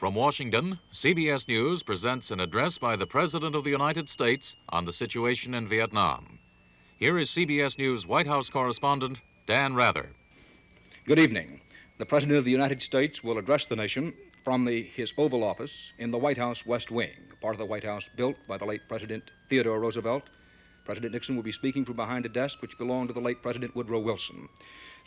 From Washington, CBS News presents an address by the President of the United States on the situation in Vietnam. Here is CBS News White House correspondent Dan Rather. Good evening. The President of the United States will address the nation from his Oval Office in the White House West Wing, part of the White House built by the late President Theodore Roosevelt. President Nixon will be speaking from behind a desk which belonged to the late President Woodrow Wilson.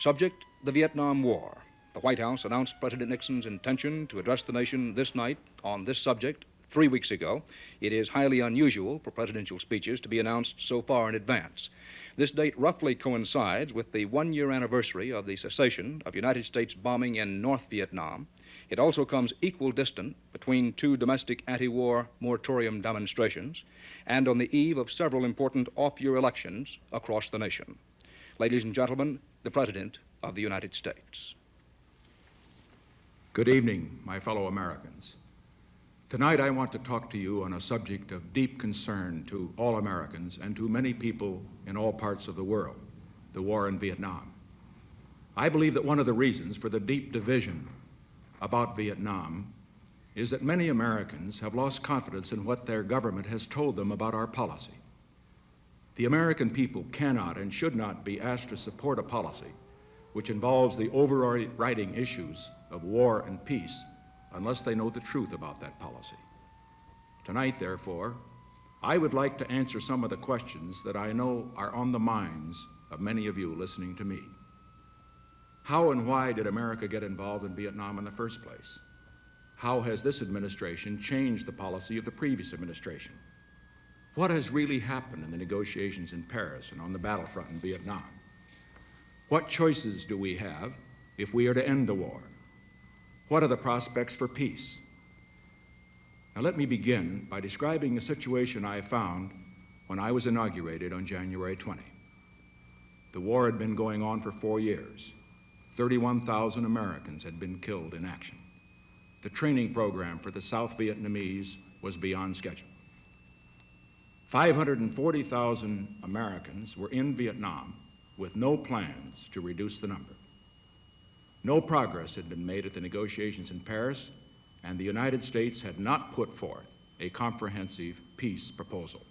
Subject, the Vietnam War. The White House announced President Nixon's intention to address the nation this night on this subject 3 weeks ago. It is highly unusual for presidential speeches to be announced so far in advance. This date roughly coincides with the one-year anniversary of the cessation of United States bombing in North Vietnam. It also comes equal distant between two domestic anti-war moratorium demonstrations and on the eve of several important off-year elections across the nation. Ladies and gentlemen, the President of the United States. Good evening, my fellow Americans. Tonight I want to talk to you on a subject of deep concern to all Americans and to many people in all parts of the world, the war in Vietnam. I believe that one of the reasons for the deep division about Vietnam is that many Americans have lost confidence in what their government has told them about our policy. The American people cannot and should not be asked to support a policy which involves the overriding issues of war and peace unless they know the truth about that policy. Tonight, therefore, I would like to answer some of the questions that I know are on the minds of many of you listening to me. How and why did America get involved in Vietnam in the first place? How has this administration changed the policy of the previous administration? What has really happened in the negotiations in Paris and on the battlefront in Vietnam? What choices do we have if we are to end the war? What are the prospects for peace? Now let me begin by describing the situation I found when I was inaugurated on January 20. The war had been going on for 4 years. 31,000 Americans had been killed in action. The training program for the South Vietnamese was beyond schedule. 540,000 Americans were in Vietnam with no plans to reduce the number. No progress had been made at the negotiations in Paris, and the United States had not put forth a comprehensive peace proposal.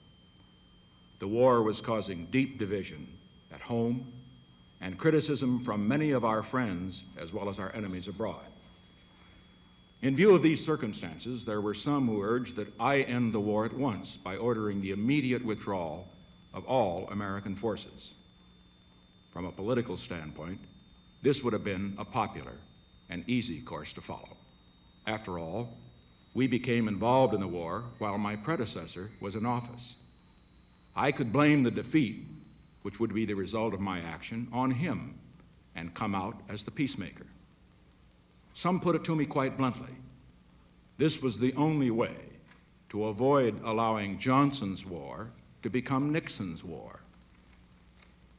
The war was causing deep division at home and criticism from many of our friends as well as our enemies abroad. In view of these circumstances, there were some who urged that I end the war at once by ordering the immediate withdrawal of all American forces. From a political standpoint, this would have been a popular and easy course to follow. After all, we became involved in the war while my predecessor was in office. I could blame the defeat, which would be the result of my action, on him and come out as the peacemaker. Some put it to me quite bluntly. This was the only way to avoid allowing Johnson's war to become Nixon's war.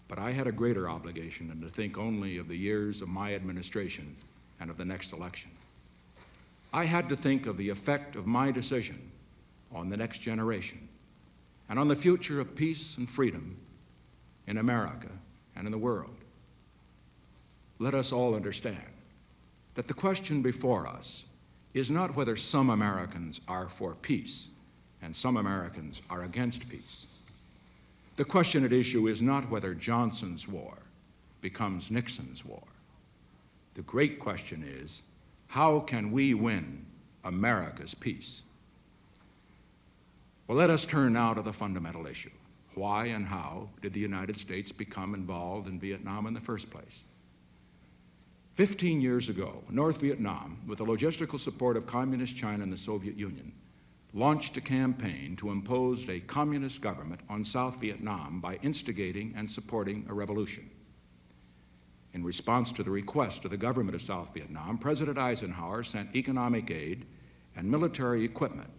But I had a greater obligation than to think only of the years of my administration and of the next election. I had to think of the effect of my decision on the next generation and on the future of peace and freedom in America and in the world. Let us all understand that the question before us is not whether some Americans are for peace and some Americans are against peace. The question at issue is not whether Johnson's war becomes Nixon's war. The great question is, how can we win America's peace? Well, let us turn now to the fundamental issue. Why and how did the United States become involved in Vietnam in the first place? 15 years ago, North Vietnam, with the logistical support of Communist China and the Soviet Union, launched a campaign to impose a communist government on South Vietnam by instigating and supporting a revolution. In response to the request of the government of South Vietnam, President Eisenhower sent economic aid and military equipment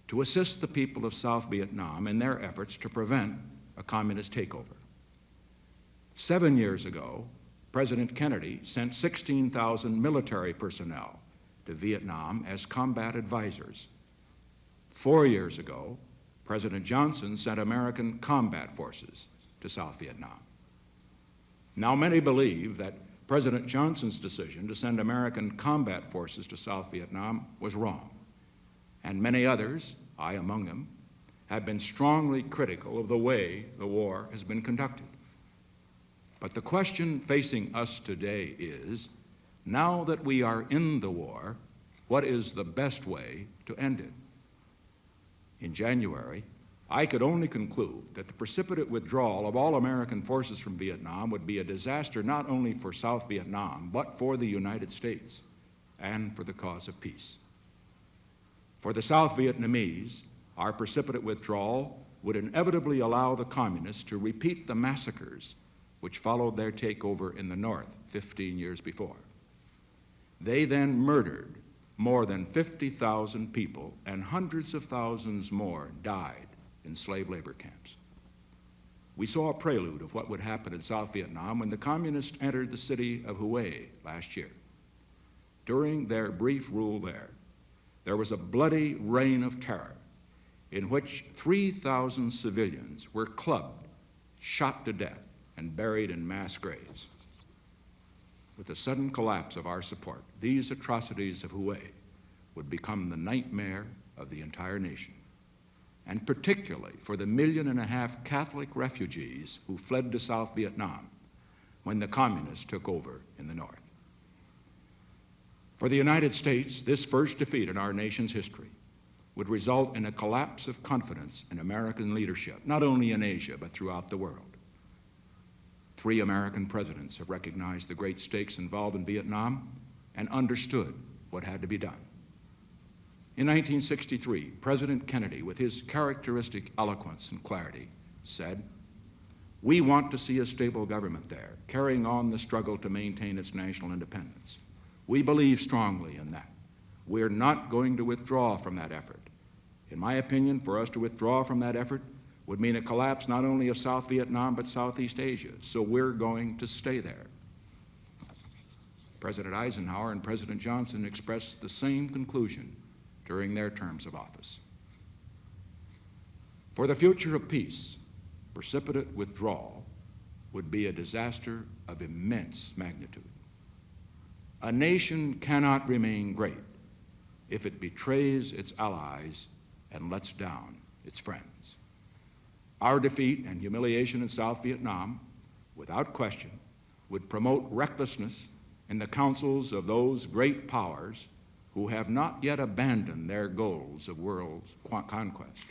to assist the people of South Vietnam in their efforts to prevent a communist takeover. 7 years ago, President Kennedy sent 16,000 military personnel to Vietnam as combat advisors. 4 years ago, President Johnson sent American combat forces to South Vietnam. Now, many believe that President Johnson's decision to send American combat forces to South Vietnam was wrong, and many others, I among them, have been strongly critical of the way the war has been conducted. But the question facing us today is, now that we are in the war, what is the best way to end it? In January, I could only conclude that the precipitate withdrawal of all American forces from Vietnam would be a disaster not only for South Vietnam, but for the United States and for the cause of peace. For the South Vietnamese, our precipitate withdrawal would inevitably allow the communists to repeat the massacres which followed their takeover in the North 15 years before. They then murdered more than 50,000 people, and hundreds of thousands more died in slave labor camps. We saw a prelude of what would happen in South Vietnam when the communists entered the city of Hue last year. During their brief rule there was a bloody reign of terror in which 3,000 civilians were clubbed, shot to death, and buried in mass graves. With the sudden collapse of our support, these atrocities of Hue would become the nightmare of the entire nation, and particularly for the 1.5 million Catholic refugees who fled to South Vietnam when the communists took over in the North. For the United States, this first defeat in our nation's history would result in a collapse of confidence in American leadership, not only in Asia, but throughout the world. 3 American presidents have recognized the great stakes involved in Vietnam and understood what had to be done. In 1963, President Kennedy, with his characteristic eloquence and clarity, said, "We want to see a stable government there, carrying on the struggle to maintain its national independence. We believe strongly in that. We're not going to withdraw from that effort. In my opinion, for us to withdraw from that effort would mean a collapse not only of South Vietnam, but Southeast Asia. So we're going to stay there." President Eisenhower and President Johnson expressed the same conclusion during their terms of office. For the future of peace, precipitate withdrawal would be a disaster of immense magnitude. A nation cannot remain great if it betrays its allies and lets down its friends. Our defeat and humiliation in South Vietnam, without question, would promote recklessness in the councils of those great powers who have not yet abandoned their goals of world conquest.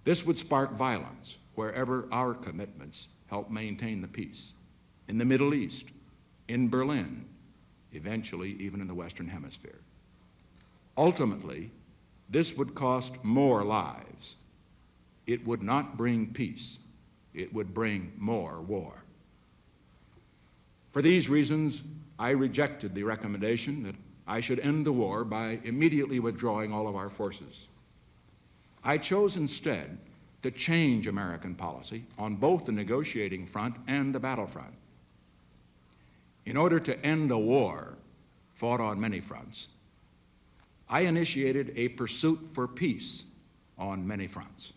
This would spark violence wherever our commitments help maintain the peace, in the Middle East, in Berlin, eventually even in the Western Hemisphere. Ultimately, this would cost more lives. It would not bring peace. It would bring more war. For these reasons, I rejected the recommendation that I should end the war by immediately withdrawing all of our forces. I chose instead to change American policy on both the negotiating front and the battlefront. In order to end a war fought on many fronts, I initiated a pursuit for peace on many fronts.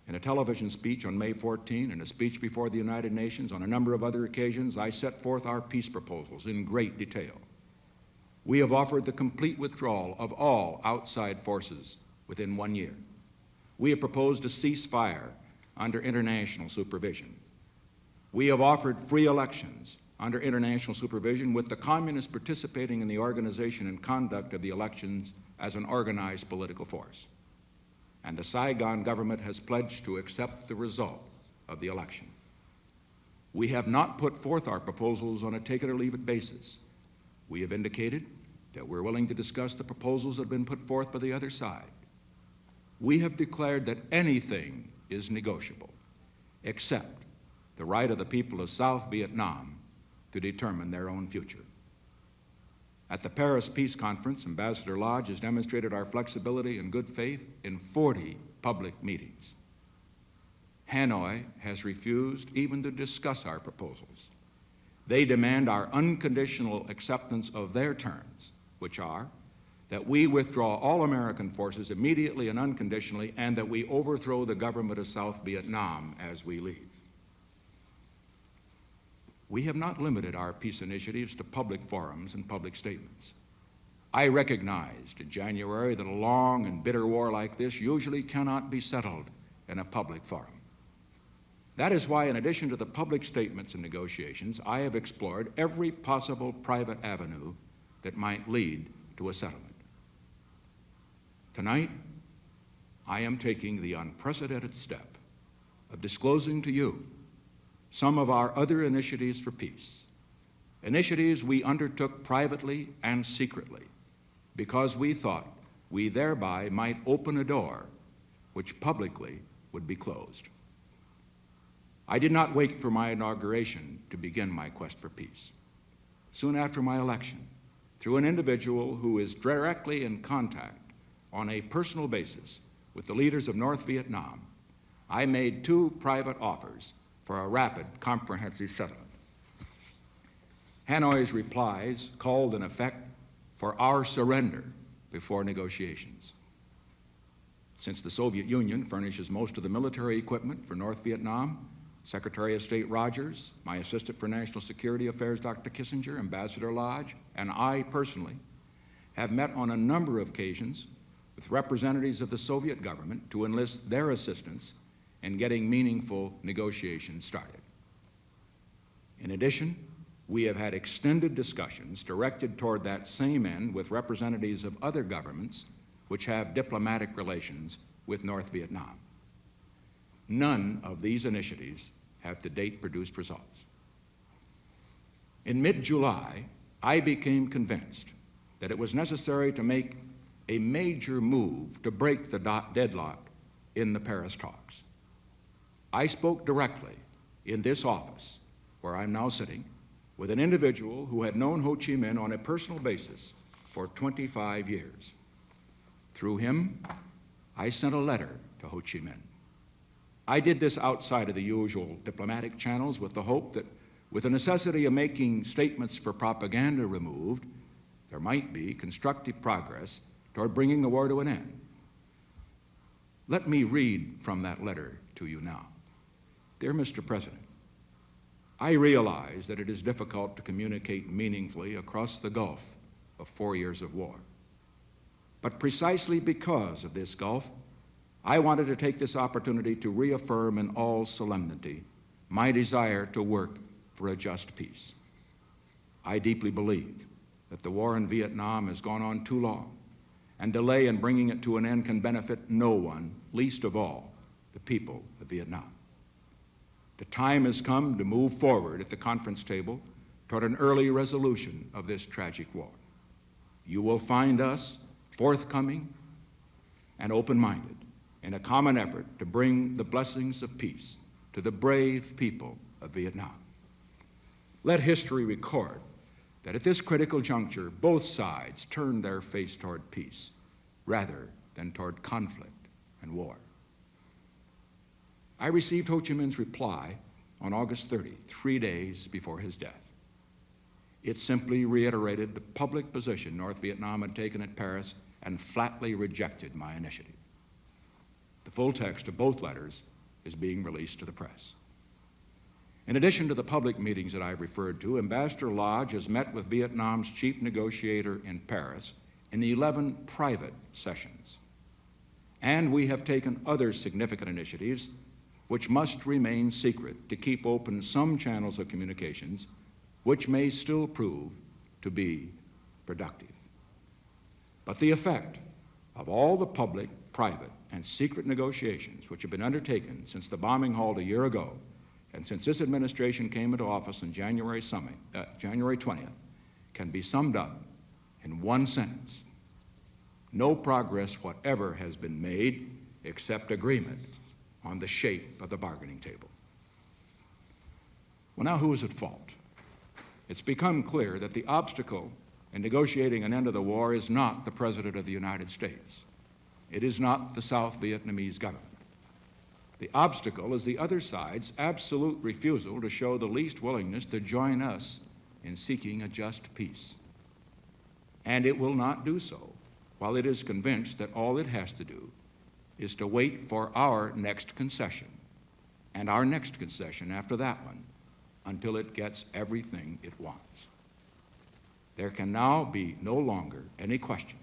In a television speech on May 14 and a speech before the United Nations on a number of other occasions, I set forth our peace proposals in great detail. We have offered the complete withdrawal of all outside forces within 1 year. We have proposed a ceasefire under international supervision. We have offered free elections under international supervision, with the communists participating in the organization and conduct of the elections as an organized political force. And the Saigon government has pledged to accept the result of the election. We have not put forth our proposals on a take-it-or-leave-it basis. We have indicated that we're willing to discuss the proposals that have been put forth by the other side. We have declared that anything is negotiable, except the right of the people of South Vietnam to determine their own future. At the Paris Peace Conference, Ambassador Lodge has demonstrated our flexibility and good faith in 40 public meetings. Hanoi has refused even to discuss our proposals. They demand our unconditional acceptance of their terms, which are that we withdraw all American forces immediately and unconditionally, and that we overthrow the government of South Vietnam as we leave. we have not limited our peace initiatives to public forums and public statements. I recognized in January that a long and bitter war like this usually cannot be settled in a public forum. That is why, in addition to the public statements and negotiations, I have explored every possible private avenue that might lead to a settlement. Tonight, I am taking the unprecedented step of disclosing to you some of our other initiatives for peace, initiatives we undertook privately and secretly because we thought we thereby might open a door which publicly would be closed. I did not wait for my inauguration to begin my quest for peace. Soon after my election, through an individual who is directly in contact on a personal basis with the leaders of North Vietnam, I made 2 private offers for a rapid, comprehensive settlement. Hanoi's replies called, in effect, for our surrender before negotiations. Since the Soviet Union furnishes most of the military equipment for North Vietnam, Secretary of State Rogers, my Assistant for National Security Affairs, Dr. Kissinger, Ambassador Lodge, and I personally have met on a number of occasions with representatives of the Soviet government to enlist their assistance in getting meaningful negotiations started. In addition, we have had extended discussions directed toward that same end with representatives of other governments which have diplomatic relations with North Vietnam. None of these initiatives have to date produced results. In mid-July, I became convinced that it was necessary to make a major move to break the deadlock in the Paris talks. I spoke directly in this office, where I'm now sitting, with an individual who had known Ho Chi Minh on a personal basis for 25 years. Through him, I sent a letter to Ho Chi Minh. I did this outside of the usual diplomatic channels with the hope that, with the necessity of making statements for propaganda removed, there might be constructive progress toward bringing the war to an end. Let me read from that letter to you now. Dear Mr. President, I realize that it is difficult to communicate meaningfully across the gulf of 4 years of war. But precisely because of this gulf, I wanted to take this opportunity to reaffirm in all solemnity my desire to work for a just peace. I deeply believe that the war in Vietnam has gone on too long, and delay in bringing it to an end can benefit no one, least of all the people of Vietnam. The time has come to move forward at the conference table toward an early resolution of this tragic war. You will find us forthcoming and open-minded in a common effort to bring the blessings of peace to the brave people of Vietnam. Let history record that at this critical juncture, both sides turned their face toward peace rather than toward conflict and war. I received Ho Chi Minh's reply on August 30, 3 days before his death. It simply reiterated the public position North Vietnam had taken at Paris and flatly rejected my initiative. The full text of both letters is being released to the press. In addition to the public meetings that I've referred to, Ambassador Lodge has met with Vietnam's chief negotiator in Paris in 11 private sessions. And we have taken other significant initiatives which must remain secret to keep open some channels of communications which may still prove to be productive. But the effect of all the public, private, and secret negotiations which have been undertaken since the bombing halt a year ago and since this administration came into office on January 20th can be summed up in one sentence. No progress whatever has been made except agreement on the shape of the bargaining table. Well, now who is at fault? It's become clear that the obstacle in negotiating an end to the war is not the President of the United States. It is not the South Vietnamese government. The obstacle is the other side's absolute refusal to show the least willingness to join us in seeking a just peace. And it will not do so while it is convinced that all it has to do is to wait for our next concession, and our next concession after that one, until it gets everything it wants. There can now be no longer any question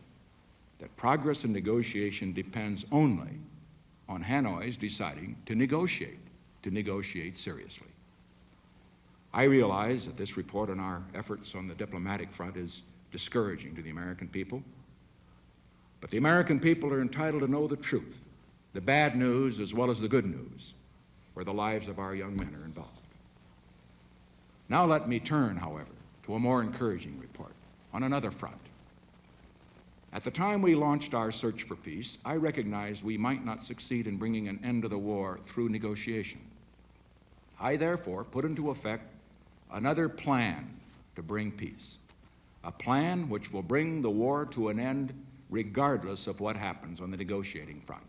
that progress in negotiation depends only on Hanoi's deciding to negotiate seriously. I realize that this report on our efforts on the diplomatic front is discouraging to the American people, but the American people are entitled to know the truth, the bad news as well as the good news, where the lives of our young men are involved. Now let me turn, however, to a more encouraging report on another front. At the time we launched our search for peace, I recognized we might not succeed in bringing an end to the war through negotiation. I therefore put into effect another plan to bring peace, a plan which will bring the war to an end regardless of what happens on the negotiating front.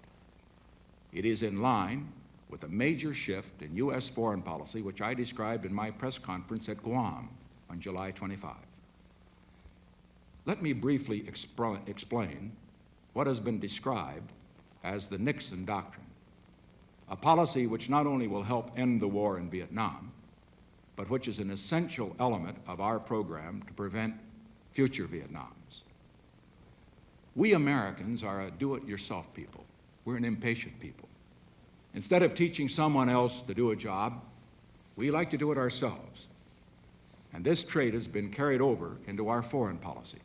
It is in line with a major shift in U.S. foreign policy which I described in my press conference at Guam on July 25. Let me briefly explain what has been described as the Nixon doctrine, a policy which not only will help end the war in Vietnam, but which is an essential element of our program to prevent future Vietnams. We Americans are a do-it-yourself people. We're an impatient people. Instead of teaching someone else to do a job, we like to do it ourselves. And this trait has been carried over into our foreign policy.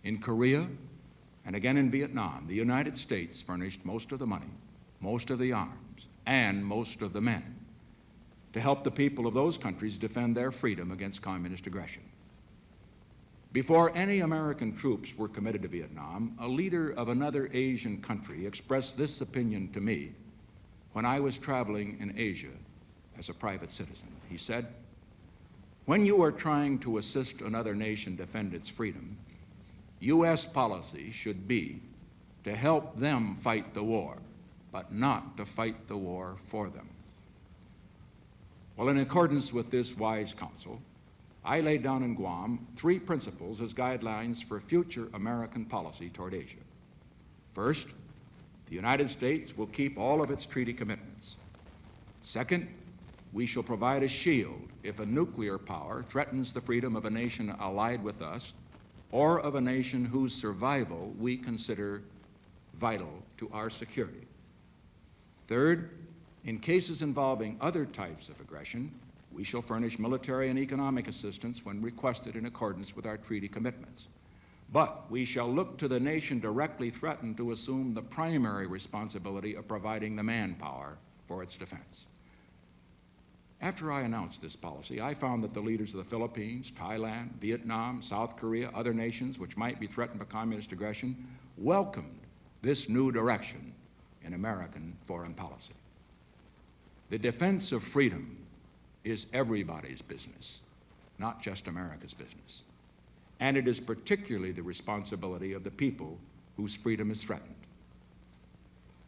In Korea and again in Vietnam, the United States furnished most of the money, most of the arms, and most of the men to help the people of those countries defend their freedom against communist aggression. Before any American troops were committed to Vietnam, a leader of another Asian country expressed this opinion to me when I was traveling in Asia as a private citizen. He said, "When you are trying to assist another nation defend its freedom, U.S. policy should be to help them fight the war, but not to fight the war for them." Well, in accordance with this wise counsel, I laid down in Guam 3 principles as guidelines for future American policy toward Asia. First, the United States will keep all of its treaty commitments. Second, we shall provide a shield if a nuclear power threatens the freedom of a nation allied with us or of a nation whose survival we consider vital to our security. Third, in cases involving other types of aggression, we shall furnish military and economic assistance when requested in accordance with our treaty commitments. But we shall look to the nation directly threatened to assume the primary responsibility of providing the manpower for its defense. After I announced this policy, I found that the leaders of the Philippines, Thailand, Vietnam, South Korea, other nations which might be threatened by communist aggression welcomed this new direction in American foreign policy. The defense of freedom is everybody's business, not just America's business. And it is particularly the responsibility of the people whose freedom is threatened.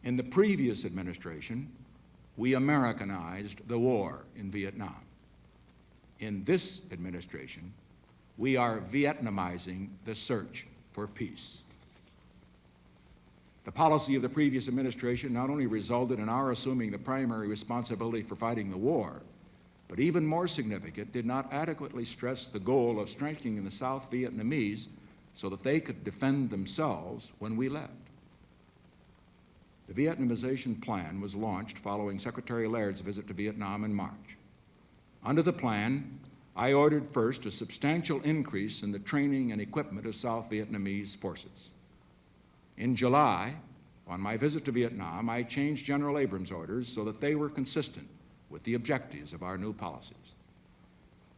In the previous administration, we Americanized the war in Vietnam. In this administration, we are Vietnamizing the search for peace. The policy of the previous administration not only resulted in our assuming the primary responsibility for fighting the war, but even more significant, did not adequately stress the goal of strengthening the South Vietnamese so that they could defend themselves when we left. The Vietnamization plan was launched following Secretary Laird's visit to Vietnam in March. Under the plan, I ordered first a substantial increase in the training and equipment of South Vietnamese forces. In July, on my visit to Vietnam, I changed General Abrams' orders so that they were consistent with the objectives of our new policies.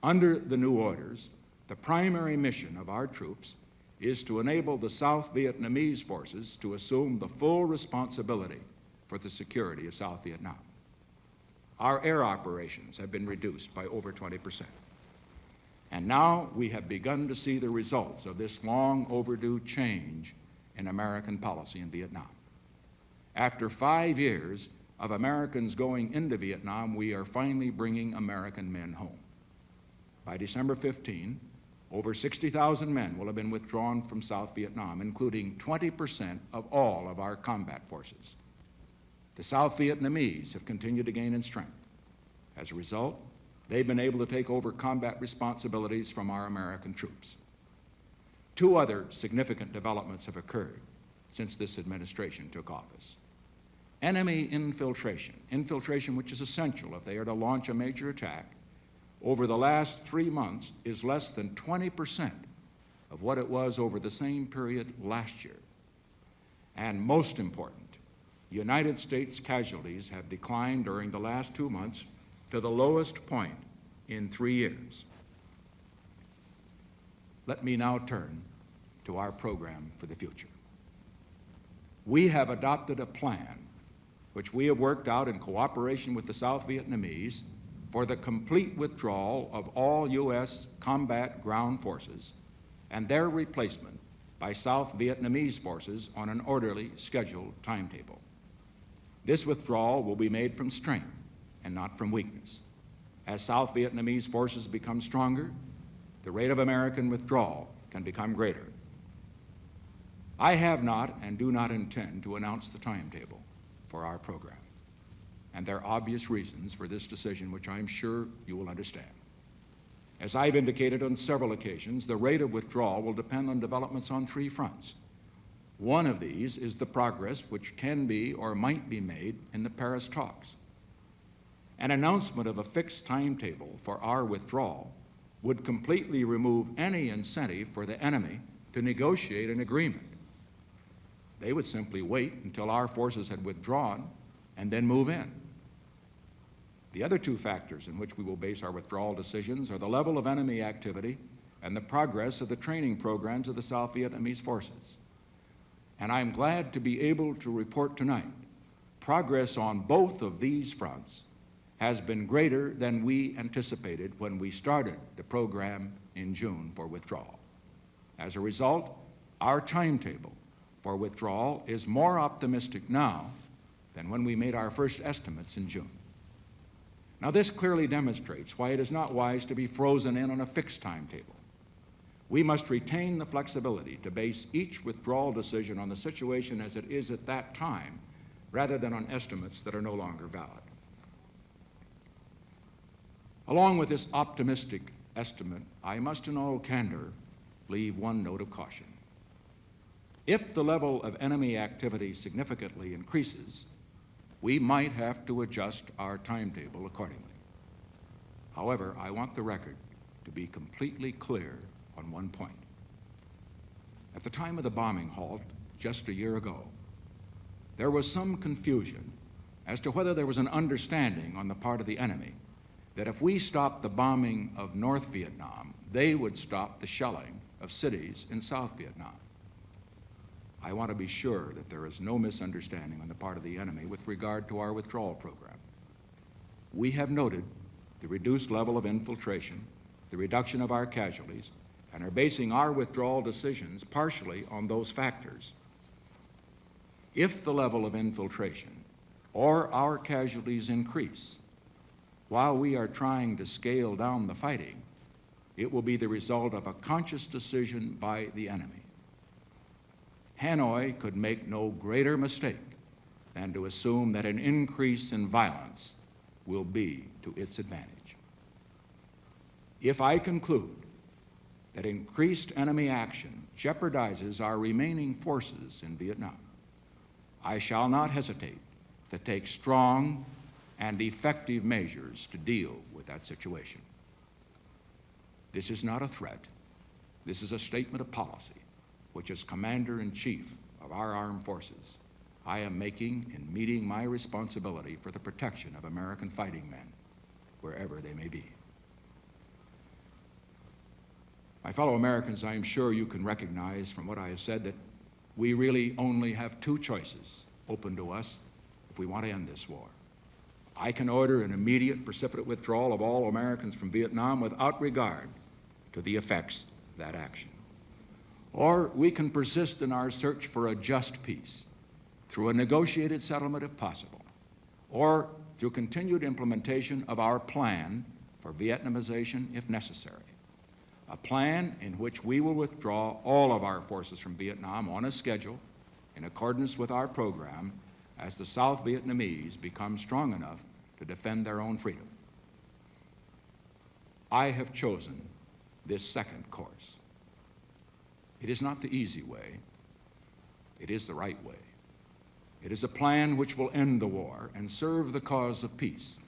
Under the new orders, the primary mission of our troops is to enable the South Vietnamese forces to assume the full responsibility for the security of South Vietnam. Our air operations have been reduced by over 20%. And now we have begun to see the results of this long overdue change in American policy in Vietnam. After 5 years of Americans going into Vietnam, we are finally bringing American men home. By December 15, over 60,000 men will have been withdrawn from South Vietnam, including 20% of all of our combat forces. The South Vietnamese have continued to gain in strength. As a result, they've been able to take over combat responsibilities from our American troops. Two other significant developments have occurred since this administration took office. Enemy infiltration which is essential if they are to launch a major attack, over the last 3 months is less than 20% of what it was over the same period last year. And most important, United States casualties have declined during the last 2 months to the lowest point in 3 years. Let me now turn to our program for the future. We have adopted a plan which we have worked out in cooperation with the South Vietnamese for the complete withdrawal of all U.S. combat ground forces and their replacement by South Vietnamese forces on an orderly, scheduled timetable. This withdrawal will be made from strength and not from weakness. As South Vietnamese forces become stronger, the rate of American withdrawal can become greater. I have not and do not intend to announce the timetable for our program, and there are obvious reasons for this decision which I'm sure you will understand. As I've indicated on several occasions, the rate of withdrawal will depend on developments on 3 fronts. One of these is the progress which can be or might be made in the Paris talks. An announcement of a fixed timetable for our withdrawal would completely remove any incentive for the enemy to negotiate an agreement. They would simply wait until our forces had withdrawn and then move in. The other 2 factors in which we will base our withdrawal decisions are the level of enemy activity and the progress of the training programs of the South Vietnamese forces. And I'm glad to be able to report tonight progress on both of these fronts has been greater than we anticipated when we started the program in June for withdrawal. As a result, our timetable for withdrawal is more optimistic now than when we made our first estimates in June. Now, this clearly demonstrates why it is not wise to be frozen in on a fixed timetable. We must retain the flexibility to base each withdrawal decision on the situation as it is at that time, rather than on estimates that are no longer valid. Along with this optimistic estimate, I must in all candor leave one note of caution. If the level of enemy activity significantly increases, we might have to adjust our timetable accordingly. However, I want the record to be completely clear on one point. At the time of the bombing halt just a year ago, there was some confusion as to whether there was an understanding on the part of the enemy that if we stopped the bombing of North Vietnam, they would stop the shelling of cities in South Vietnam. I want to be sure that there is no misunderstanding on the part of the enemy with regard to our withdrawal program. We have noted the reduced level of infiltration, the reduction of our casualties, and are basing our withdrawal decisions partially on those factors. If the level of infiltration or our casualties increase while we are trying to scale down the fighting, it will be the result of a conscious decision by the enemy. Hanoi could make no greater mistake than to assume that an increase in violence will be to its advantage. If I conclude that increased enemy action jeopardizes our remaining forces in Vietnam, I shall not hesitate to take strong and effective measures to deal with that situation. This is not a threat. This is a statement of policy, which as Commander-in-Chief of our armed forces, I am making in meeting my responsibility for the protection of American fighting men, wherever they may be. My fellow Americans, I am sure you can recognize from what I have said that we really only have 2 choices open to us if we want to end this war. I can order an immediate, precipitate withdrawal of all Americans from Vietnam without regard to the effects of that action. Or we can persist in our search for a just peace through a negotiated settlement if possible, or through continued implementation of our plan for Vietnamization if necessary. A plan in which we will withdraw all of our forces from Vietnam on a schedule in accordance with our program as the South Vietnamese become strong enough to defend their own freedom. I have chosen this second course. It is not the easy way. It is the right way. It is a plan which will end the war and serve the cause of peace,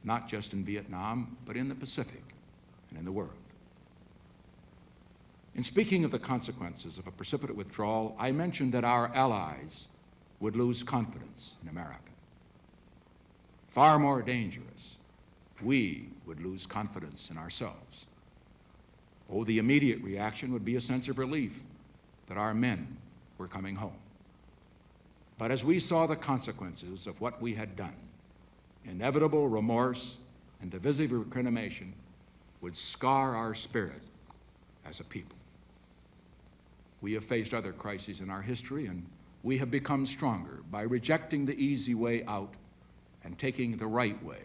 not just in Vietnam, but in the Pacific and in the world. In speaking of the consequences of a precipitate withdrawal, I mentioned that our allies would lose confidence in America. Far more dangerous, we would lose confidence in ourselves. Oh, the immediate reaction would be a sense of relief that our men were coming home. But as we saw the consequences of what we had done, inevitable remorse and divisive recrimination would scar our spirit as a people. We have faced other crises in our history, and we have become stronger by rejecting the easy way out and taking the right way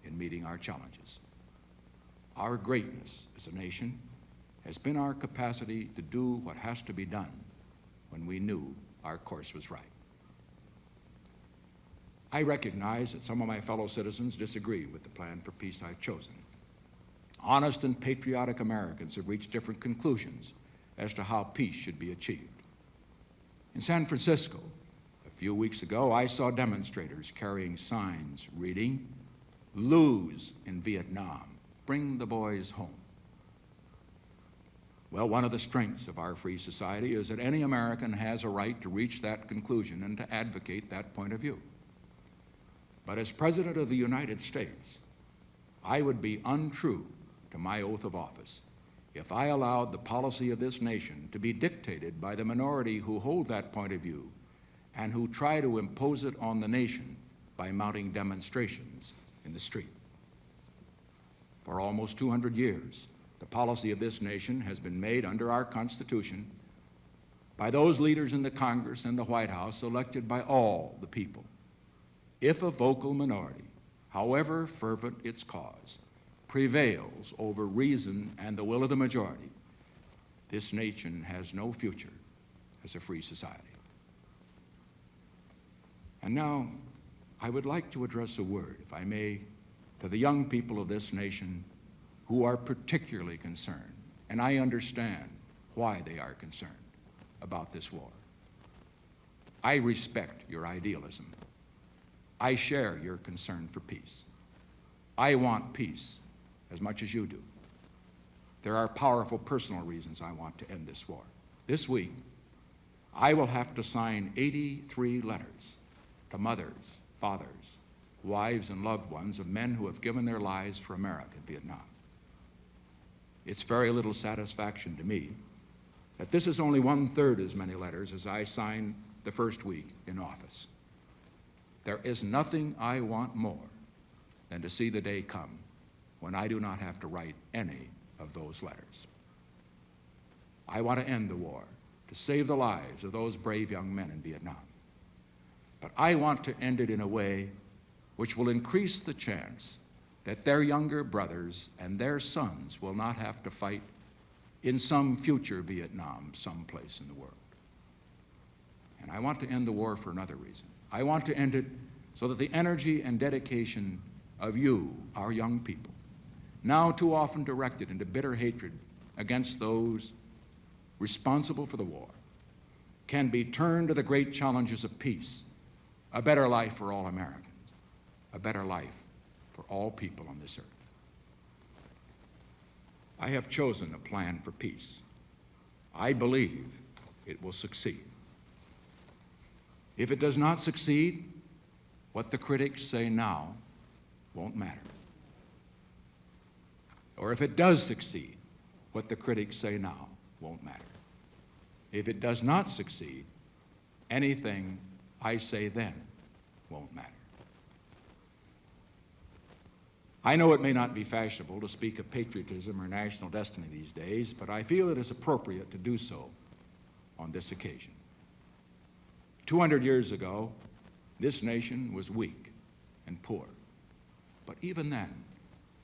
in meeting our challenges. Our greatness as a nation has been our capacity to do what has to be done when we knew our course was right. I recognize that some of my fellow citizens disagree with the plan for peace I've chosen. Honest and patriotic Americans have reached different conclusions as to how peace should be achieved. In San Francisco, a few weeks ago, I saw demonstrators carrying signs reading, "Lose in Vietnam, bring the boys home." Well, one of the strengths of our free society is that any American has a right to reach that conclusion and to advocate that point of view. But as President of the United States, I would be untrue to my oath of office if I allowed the policy of this nation to be dictated by the minority who hold that point of view and who try to impose it on the nation by mounting demonstrations in the street. For almost 200 years, the policy of this nation has been made under our Constitution by those leaders in the Congress and the White House elected by all the people. If a vocal minority, however fervent its cause, prevails over reason and the will of the majority, this nation has no future as a free society. And now, I would like to address a word, if I may, to the young people of this nation who are particularly concerned, and I understand why they are concerned about this war. I respect your idealism. I share your concern for peace. I want peace as much as you do. There are powerful personal reasons I want to end this war. This week, I will have to sign 83 letters to mothers, fathers, wives, and loved ones of men who have given their lives for America in Vietnam. It's very little satisfaction to me that this is only 1/3 as many letters as I signed the first week in office. There is nothing I want more than to see the day come when I do not have to write any of those letters. I want to end the war, to save the lives of those brave young men in Vietnam. But I want to end it in a way which will increase the chance that their younger brothers and their sons will not have to fight in some future Vietnam someplace in the world. And I want to end the war for another reason. I want to end it so that the energy and dedication of you, our young people, now too often directed into bitter hatred against those responsible for the war, can be turned to the great challenges of peace, a better life for all Americans, a better life for all people on this earth. I have chosen a plan for peace. I believe it will succeed. If it does not succeed, what the critics say now won't matter. Or if it does succeed, what the critics say now won't matter. If it does not succeed, anything I say then won't matter. I know it may not be fashionable to speak of patriotism or national destiny these days, but I feel it is appropriate to do so on this occasion. 200 years ago, this nation was weak and poor. But even then,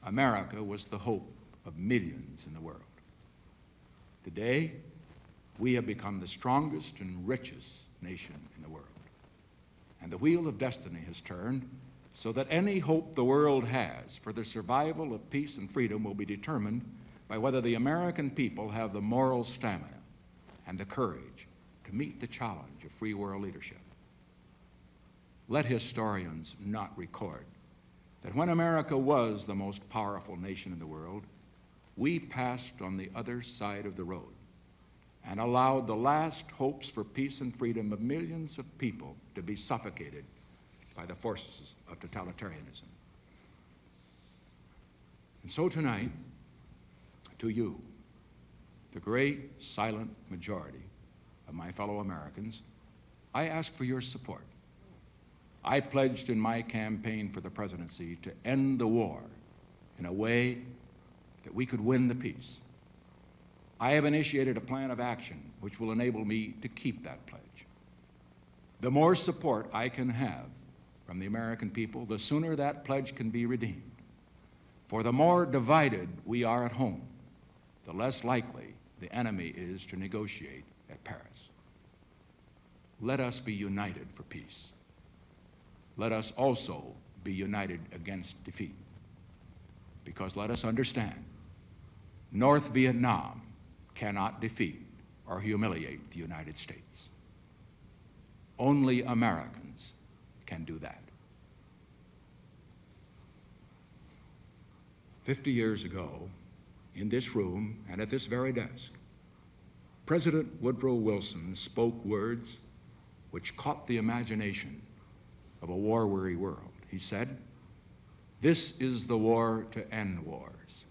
America was the hope of millions in the world. Today, we have become the strongest and richest nation in the world. And the wheel of destiny has turned, so that any hope the world has for the survival of peace and freedom will be determined by whether the American people have the moral stamina and the courage to meet the challenge of free world leadership. Let historians not record that when America was the most powerful nation in the world, we passed on the other side of the road and allowed the last hopes for peace and freedom of millions of people to be suffocated by the forces of totalitarianism. And so tonight, to you, the great silent majority of my fellow Americans, I ask for your support. I pledged in my campaign for the presidency to end the war in a way that we could win the peace. I have initiated a plan of action which will enable me to keep that pledge. The more support I can have from the American people, the sooner that pledge can be redeemed. For the more divided we are at home, the less likely the enemy is to negotiate at Paris. Let us be united for peace. Let us also be united against defeat. Because let us understand, North Vietnam cannot defeat or humiliate the United States. Only Americans can do that. 50 years ago, in this room and at this very desk, President Woodrow Wilson spoke words which caught the imagination of a war-weary world. He said, "This is the war to end wars."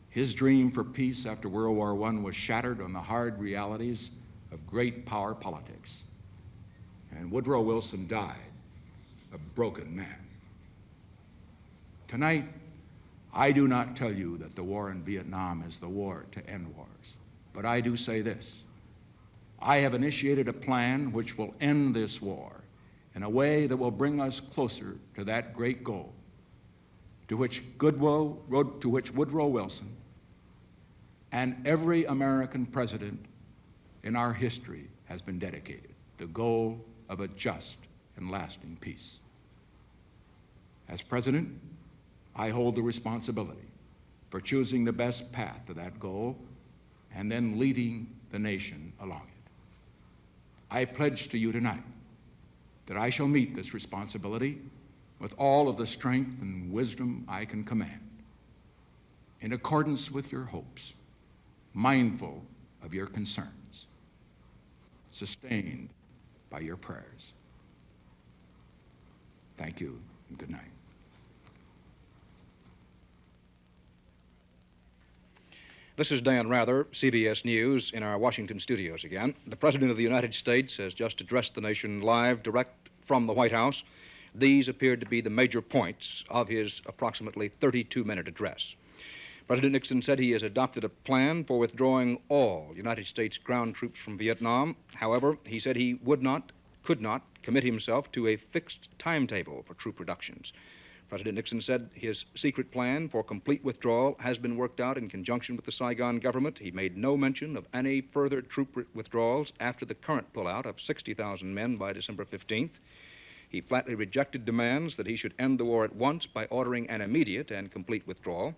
His dream for peace after World War I was shattered on the hard realities of great power politics. And Woodrow Wilson died a broken man. Tonight, I do not tell you that the war in Vietnam is the war to end wars, but I do say this. I have initiated a plan which will end this war in a way that will bring us closer to that great goal to which Woodrow Wilson and every American president in our history has been dedicated, the goal of a just and lasting peace. As president, I hold the responsibility for choosing the best path to that goal and then leading the nation along it. I pledge to you tonight that I shall meet this responsibility with all of the strength and wisdom I can command, in accordance with your hopes, mindful of your concerns, sustained by your prayers. Thank you and good night. This is Dan Rather, CBS News, in our Washington studios again. The President of the United States has just addressed the nation live, direct from the White House. These appeared to be the major points of his approximately 32-minute address. President Nixon said he has adopted a plan for withdrawing all United States ground troops from Vietnam. However, he said he could not commit himself to a fixed timetable for troop reductions. President Nixon said his secret plan for complete withdrawal has been worked out in conjunction with the Saigon government. He made no mention of any further troop withdrawals after the current pullout of 60,000 men by December 15th. He flatly rejected demands that he should end the war at once by ordering an immediate and complete withdrawal.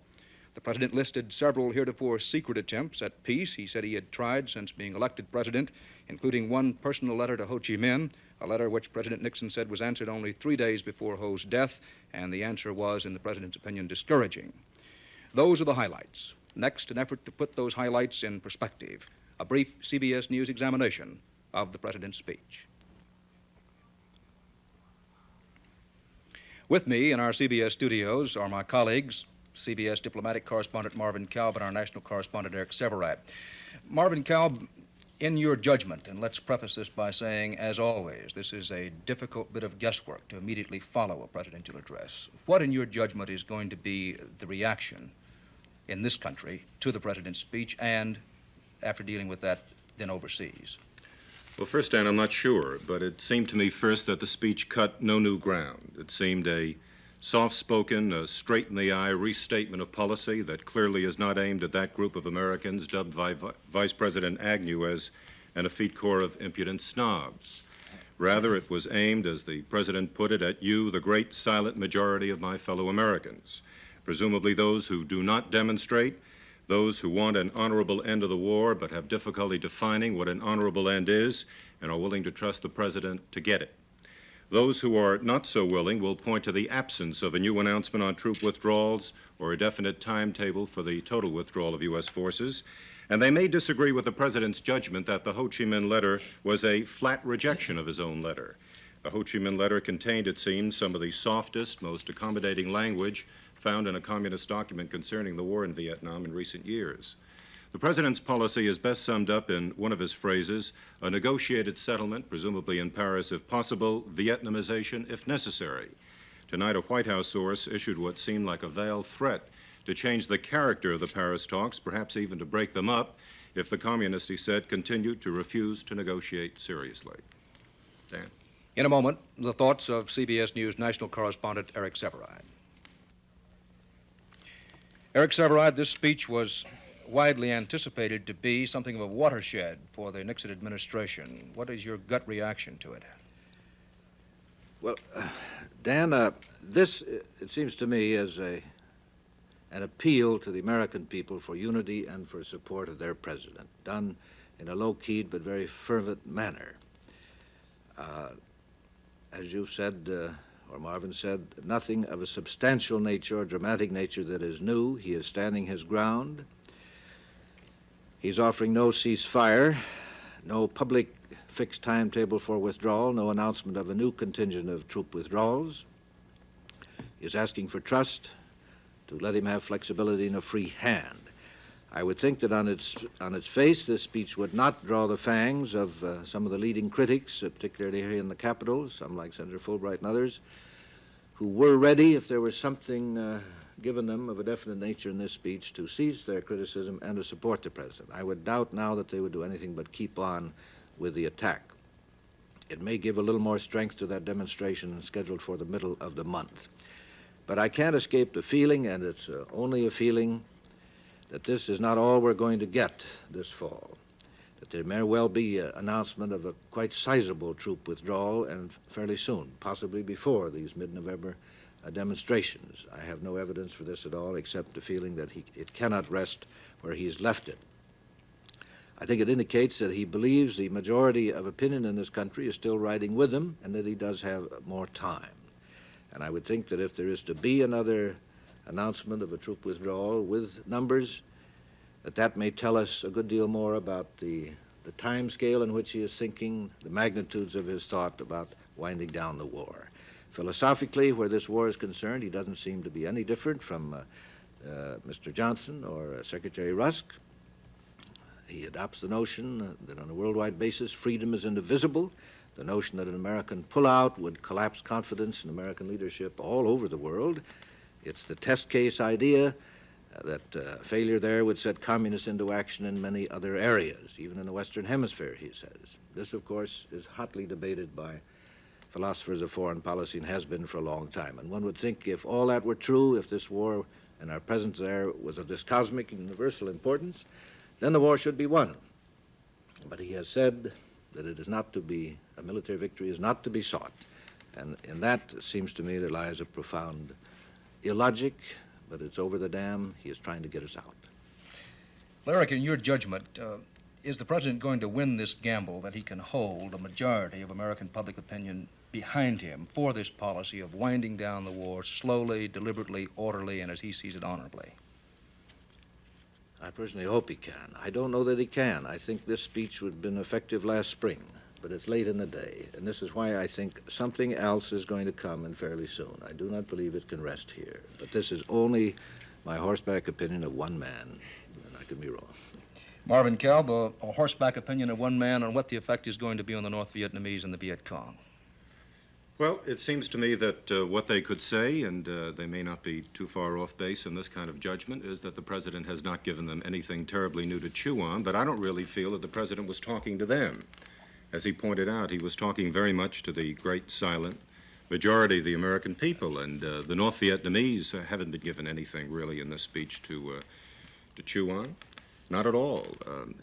The president listed several heretofore secret attempts at peace he said he had tried since being elected president, including one personal letter to Ho Chi Minh, a letter which President Nixon said was answered only 3 days before Ho's death, and the answer was, in the president's opinion, discouraging. Those are the highlights. Next, an effort to put those highlights in perspective. A brief CBS News examination of the president's speech. With me in our CBS studios are my colleagues, CBS diplomatic correspondent Marvin Kalb and our national correspondent Eric Severat. Marvin Kalb, in your judgment, and let's preface this by saying, as always, this is a difficult bit of guesswork to immediately follow a presidential address. What, in your judgment, is going to be the reaction in this country to the president's speech and, after dealing with that, then overseas? Well, first, Dan, I'm not sure, but it seemed to me first that the speech cut no new ground. It seemed a soft-spoken, straight-in-the-eye restatement of policy that clearly is not aimed at that group of Americans dubbed by Vice President Agnew as an effete corps of impudent snobs. Rather, it was aimed, as the President put it, at you, the great silent majority of my fellow Americans, presumably those who do not demonstrate, those who want an honorable end of the war but have difficulty defining what an honorable end is and are willing to trust the President to get it. Those who are not so willing will point to the absence of a new announcement on troop withdrawals or a definite timetable for the total withdrawal of U.S. forces, and they may disagree with the President's judgment that the Ho Chi Minh letter was a flat rejection of his own letter. The Ho Chi Minh letter contained, it seems, some of the softest, most accommodating language found in a communist document concerning the war in Vietnam in recent years. The President's policy is best summed up in one of his phrases: a negotiated settlement, presumably in Paris if possible, Vietnamization if necessary. Tonight, a White House source issued what seemed like a veiled threat to change the character of the Paris talks, perhaps even to break them up, if the communists, he said, continued to refuse to negotiate seriously. Dan? In a moment, the thoughts of CBS News national correspondent Eric Sevareid. Eric Sevareid, this speech was widely anticipated to be something of a watershed for the Nixon administration. What is your gut reaction to it? Well, Dan, this, it seems to me, is an appeal to the American people for unity and for support of their president, done in a low-keyed but very fervent manner. As you said, or Marvin said, nothing of a substantial nature or dramatic nature that is new. He is standing his ground. He's offering no ceasefire, no public fixed timetable for withdrawal, no announcement of a new contingent of troop withdrawals. He's asking for trust, to let him have flexibility and a free hand. I would think that on its face, this speech would not draw the fangs of some of the leading critics, particularly here in the Capitol, some like Senator Fulbright and others, who were ready, if there was something given them of a definite nature in this speech, to cease their criticism and to support the president. I would doubt now that they would do anything but keep on with the attack. It may give a little more strength to that demonstration scheduled for the middle of the month. But I can't escape the feeling, and it's only a feeling, that this is not all we're going to get this fall. That there may well be an announcement of a quite sizable troop withdrawal, and fairly soon, possibly before these mid-November demonstrations. I have no evidence for this at all, except the feeling that it cannot rest where he's left it. I think it indicates that he believes the majority of opinion in this country is still riding with him, and that he does have more time. And I would think that if there is to be another announcement of a troop withdrawal with numbers, that may tell us a good deal more about the time scale in which he is thinking, the magnitudes of his thought about winding down the war. Philosophically, where this war is concerned, he doesn't seem to be any different from Mr. Johnson or Secretary Rusk. He adopts the notion that on a worldwide basis, freedom is indivisible, the notion that an American pullout would collapse confidence in American leadership all over the world. It's the test case idea that failure there would set communists into action in many other areas, even in the Western Hemisphere, he says. This, of course, is hotly debated by philosophers of foreign policy and has been for a long time. And one would think if all that were true, if this war and our presence there was of this cosmic and universal importance, then the war should be won. But he has said that it is not to be, a military victory is not to be sought. And in that, it seems to me, there lies a profound illogic, but it's over the dam. He is trying to get us out. Eric, in your judgment, is the president going to win this gamble that he can hold a majority of American public opinion behind him for this policy of winding down the war slowly, deliberately, orderly, and as he sees it, honorably? I personally hope he can. I don't know that he can. I think this speech would have been effective last spring, but it's late in the day, and this is why I think something else is going to come and fairly soon. I do not believe it can rest here, but this is only my horseback opinion of one man, and I could be wrong. Marvin Kalb, a horseback opinion of one man on what the effect is going to be on the North Vietnamese and the Viet Cong. Well, it seems to me that what they could say, and they may not be too far off base in this kind of judgment, is that the president has not given them anything terribly new to chew on, but I don't really feel that the president was talking to them. As he pointed out, he was talking very much to the great silent majority of the American people, and the North Vietnamese haven't been given anything really in this speech to chew on. Not at all.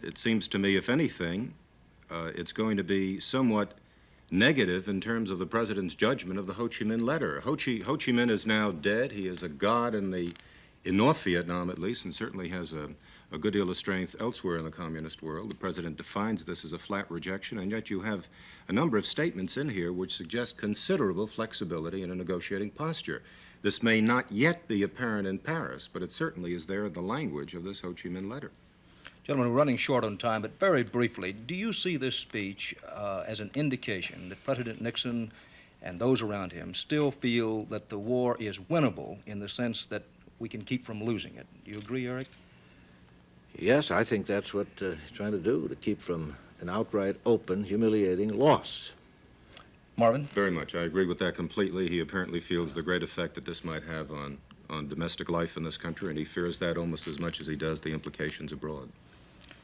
It seems to me, if anything, it's going to be somewhat negative in terms of the president's judgment of the Ho Chi Minh letter. Ho Chi Minh is now dead. He is a god in North Vietnam, at least, and certainly has a good deal of strength elsewhere in the communist world. The president defines this as a flat rejection, and yet you have a number of statements in here which suggest considerable flexibility in a negotiating posture. This may not yet be apparent in Paris, but it certainly is there in the language of this Ho Chi Minh letter. Gentlemen, we're running short on time, but very briefly, do you see this speech as an indication that President Nixon and those around him still feel that the war is winnable in the sense that we can keep from losing it? Do you agree, Eric? Yes, I think that's what he's trying to do, to keep from an outright, open, humiliating loss. Marvin? Very much. I agree with that completely. He apparently feels the great effect that this might have on domestic life in this country, and he fears that almost as much as he does the implications abroad.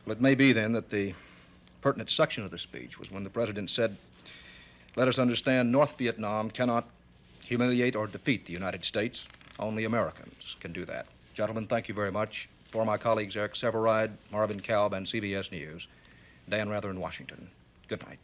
Well, it may be then that the pertinent section of the speech was when the president said, "Let us understand North Vietnam cannot humiliate or defeat the United States. Only Americans can do that." Gentlemen, thank you very much. For my colleagues Eric Severide, Marvin Kalb, and CBS News, Dan Rather in Washington. Good night.